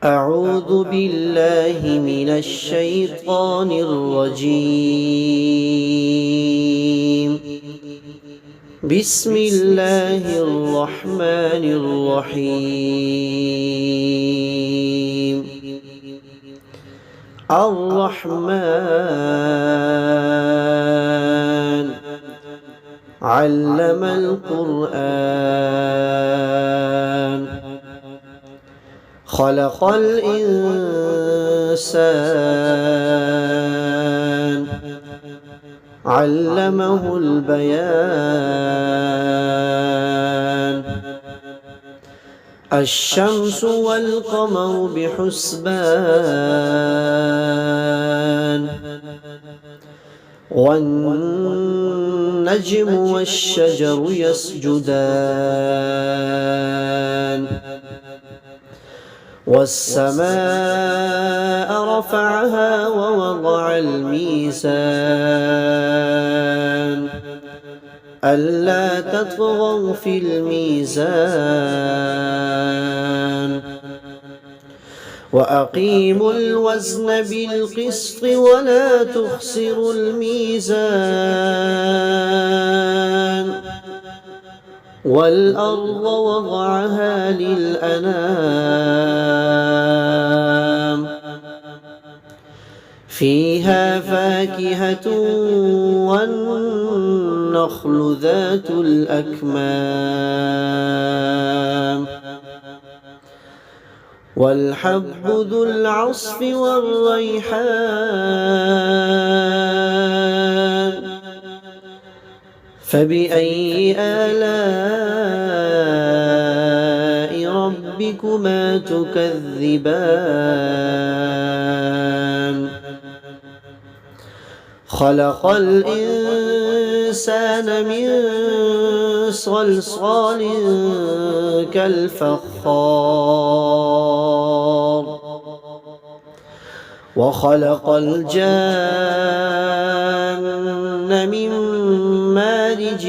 أعوذ بالله من الشيطان الرجيم. بسم الله الرحمن الرحيم. الرحمن علم القرآن خلق الإنسان علمه البيان. الشمس والقمر بحسبان والنجم والشجر يسجدان والسماء رفعها ووضع الميزان ألا تطغوا في الميزان وأقيموا الوزن بالقسط ولا تخسروا الميزان والأرض وضعها للأنام فيها فاكهة والنخل ذات الأكمام والحب ذو العصف والريحان فبأي آلاء ربكما تكذبان خلق الإنسان من صلصال كالفخار وخلق الجان من مارج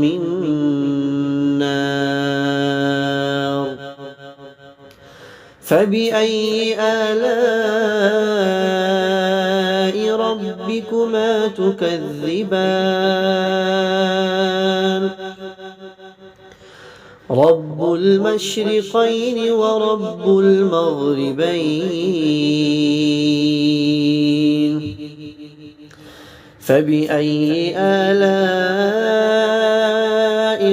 من نار فبأي آلاء ربكما تكذبان رب المشرقين ورب المغربين فبأي آلاء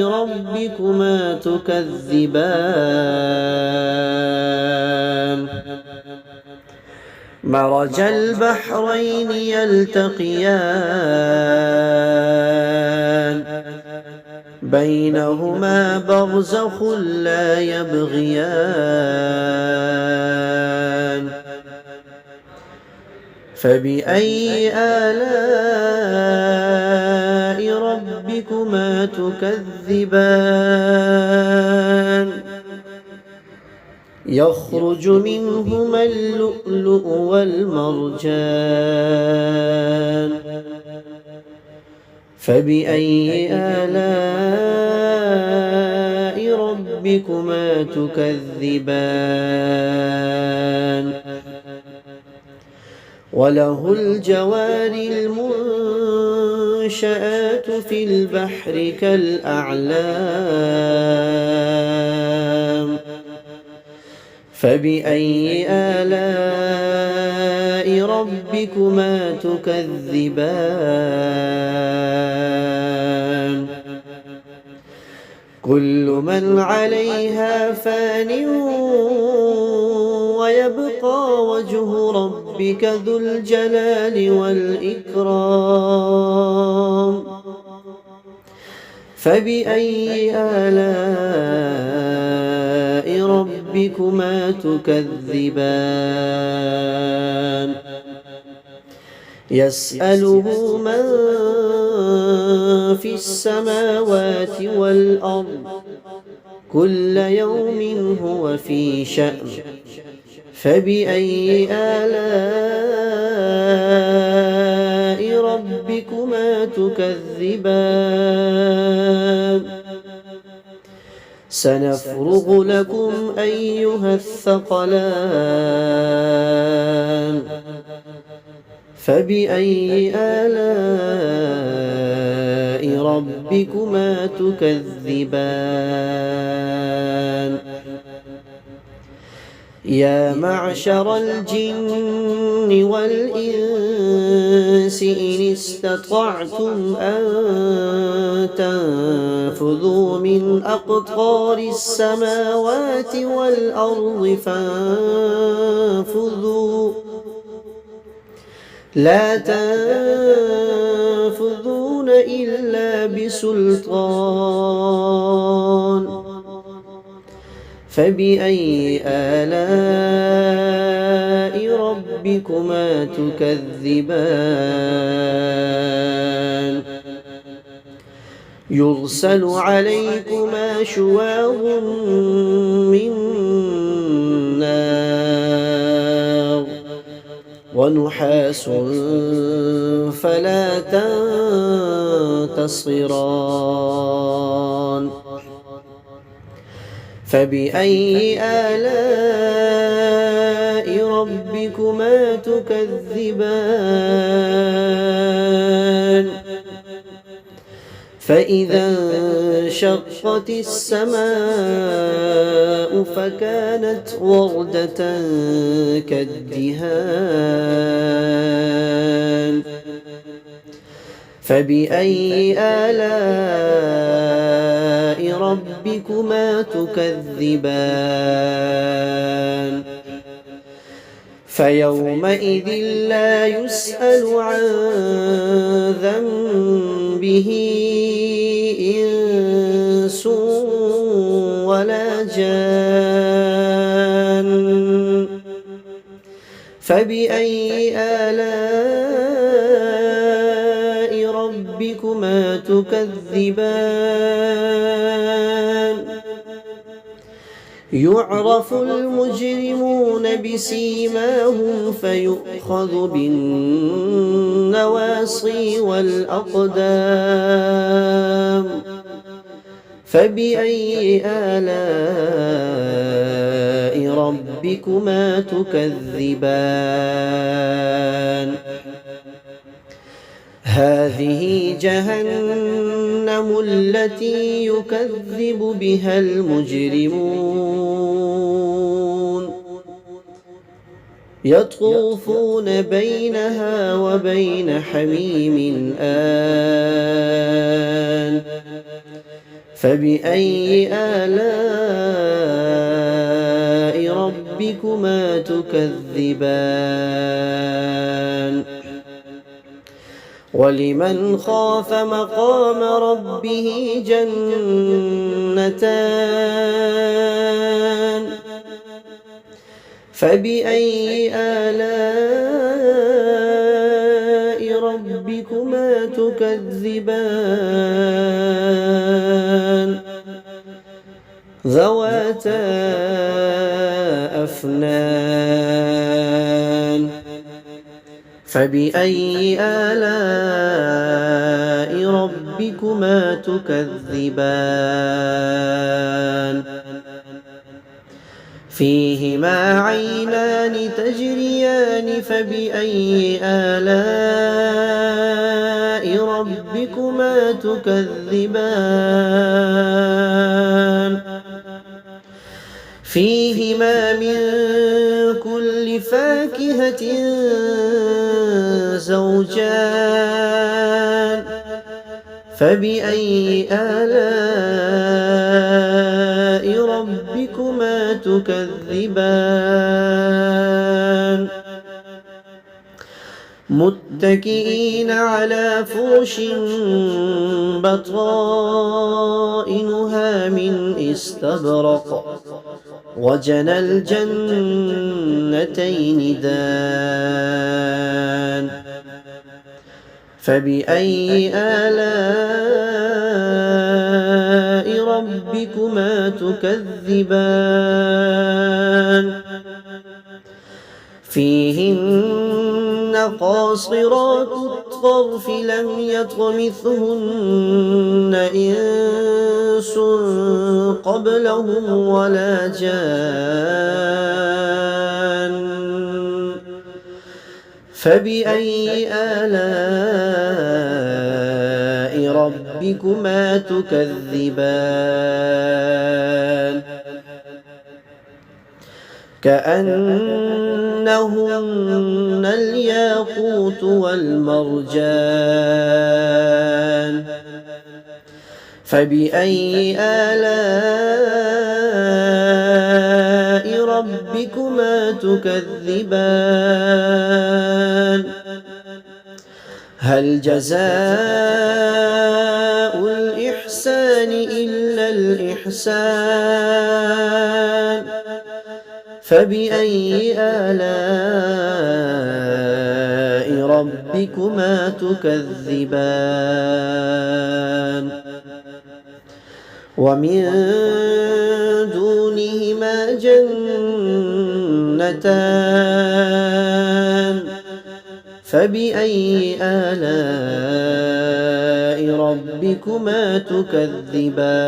ربكما تكذبان مرج البحرين يلتقيان بينهما برزخ لا يبغيان فبأي آلاء ربكما تكذبان يخرج منهما اللؤلؤ والمرجان فبأي آلاء ربكما تكذبان وله الجوار المنشآت في البحر كالأعلام فبأي آلاء ربكما تكذبان كل من عليها فان ويبقى وجه ربك ذو الجلال والإكرام فبأي آلاء ربكما تكذبان يسأله من في السماوات والأرض كل يوم هو في شأن فبأي آلاء ربكما تكذبان سنفرغ لكم أيها الثقلان فبأي آلاء ربكما تكذبان يا معشر الجن والإنس إن استطعتم أن تنفذوا من أقطار السماوات والأرض فانفذوا لا تنفذون إلا بسلطان فبأي آلاء ربكما تكذبان يرسل عليكما شواظ من نار ونحاس فلا تنتصران فبأي آلاء ربكما تكذبان فإذا انشقت السماء فكانت وردة كالدهان فبأي آلاء ربكما تكذبان فيومئذ لا يسأل عن ذنبه إنس ولا جان فبأي آلاء ربكما تكذبان يعرف المجرمون بسيماهم فيؤخذ بالنواصي والأقدام فبأي آلاء ربكما تكذبان هذه جهنم التي يكذب بها المجرمون يطوفون بينها وبين حميم آن فبأي آلاء ربكما تكذبان ولمن خاف مقام ربه جنتان فبأي آلاء ربكما تكذبان ذواتا أفنان فبأي آلاء ربكما تكذبان فيهما عينان تجريان فبأي آلاء ربكما تكذبان فيهما من كل فاكهة زوجان فبأي آلاء ربكما تكذبان متكئين على فرش بطائنها من استبرق وجنى الجنتين دان فبأي آلاء ربكما تكذبان فيهن قاصرات الطرف لم يطمثهن إنس قبلهم ولا جان فبأي آلاء ربكما تكذبان كأنهن الياقوت والمرجان فبأي آلاء ربكما تكذبان هل جزاء الإحسان إلا الإحسان فبأي آلاء ربكما تكذبان ومن دونهما جنتان فبأي آلاء ربكما تكذبان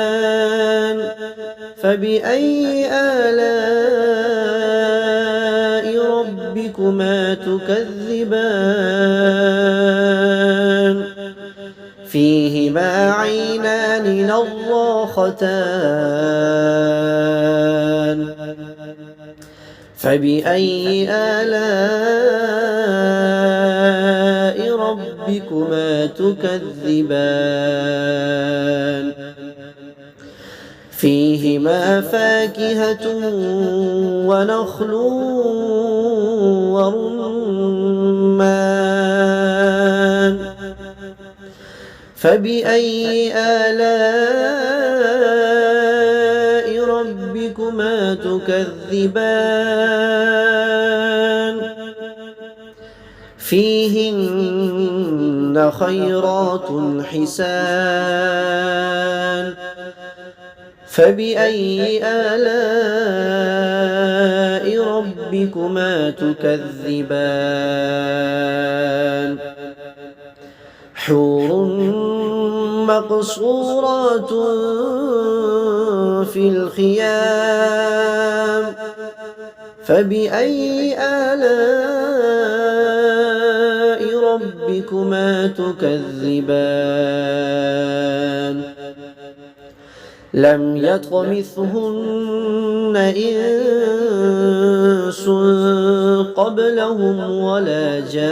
مدهامتان فبأي آلاء ربكما تكذبان فيهما عينان نضاختان فبأي آلاء ربكما تكذبان فيهما فاكهة ونخل ورمان فبأي آلاء ربكما تكذبان فيهن خيرات حسان فبأي آلاء ربكما تكذبان حور مقصورات في الخيام فبأي آلاء ربكما تكذبان لم يطمثهن إنس قبلهم ولا جان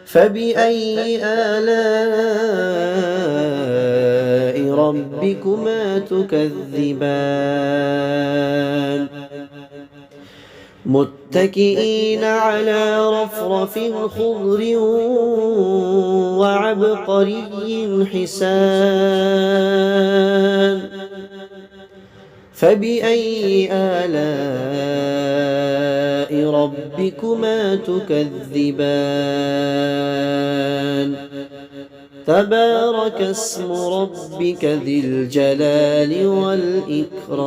فبأي آلاء ربكما تكذبان متكئين على رفرف خضر وعبقري حسان فبأي آلاء ربكما تكذبان تبارك اسم ربك ذي الجلال والإكرام.